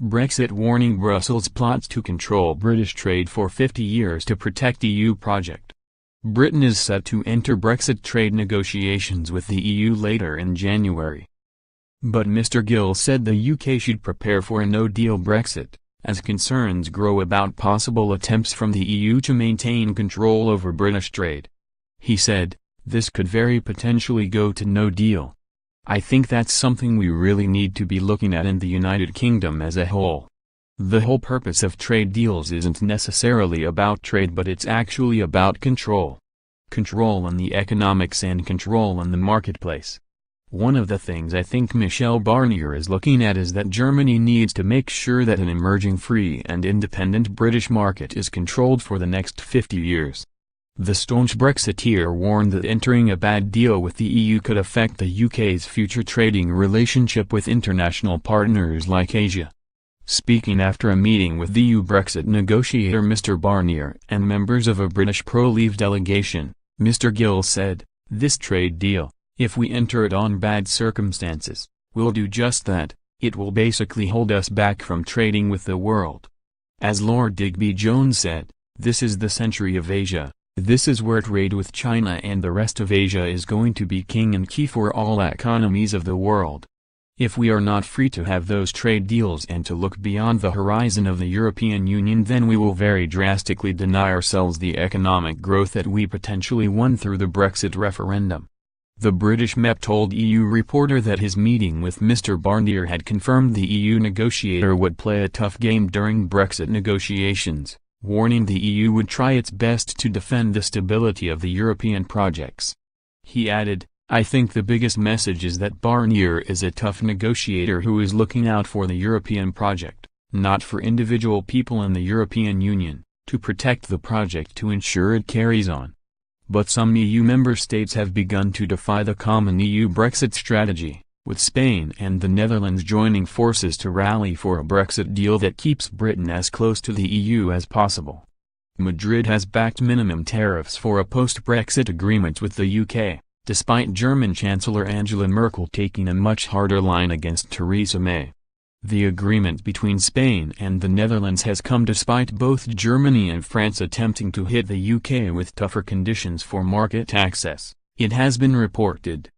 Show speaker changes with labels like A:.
A: Brexit warning Brussels plots to control British trade for 50 years to protect EU project. Britain is set to enter Brexit trade negotiations with the EU later in January. But Mr Gill said the UK should prepare for a no-deal Brexit, as concerns grow about possible attempts from the EU to maintain control over British trade. He said, "This could very potentially go to no deal. I think that's something we really need to be looking at in the United Kingdom as a whole. The whole purpose of trade deals isn't necessarily about trade, but it's actually about control. Control in the economics and control in the marketplace. One of the things I think Michel Barnier is looking at is that Germany needs to make sure that an emerging free and independent British market is controlled for the next 50 years. The staunch Brexiteer warned that entering a bad deal with the EU could affect the UK's future trading relationship with international partners like Asia. Speaking after a meeting with the EU Brexit negotiator Mr Barnier and members of a British pro-Leave delegation, Mr Gill said, "This trade deal, if we enter it on bad circumstances, will do just that. It will basically hold us back from trading with the world. As Lord Digby Jones said, this is the century of Asia. This is where trade with China and the rest of Asia is going to be king and key for all economies of the world. If we are not free to have those trade deals and to look beyond the horizon of the European Union, then we will very drastically deny ourselves the economic growth that we potentially won through the Brexit referendum." The British MEP told EU Reporter that his meeting with Mr Barnier had confirmed the EU negotiator would play a tough game during Brexit negotiations, warning the EU would try its best to defend the stability of the European projects. He added, "I think the biggest message is that Barnier is a tough negotiator who is looking out for the European project, not for individual people in the European Union, to protect the project to ensure it carries on." But some EU member states have begun to defy the common EU Brexit strategy, with Spain and the Netherlands joining forces to rally for a Brexit deal that keeps Britain as close to the EU as possible. Madrid has backed minimum tariffs for a post-Brexit agreement with the UK, despite German Chancellor Angela Merkel taking a much harder line against Theresa May. The agreement between Spain and the Netherlands has come despite both Germany and France attempting to hit the UK with tougher conditions for market access, it has been reported.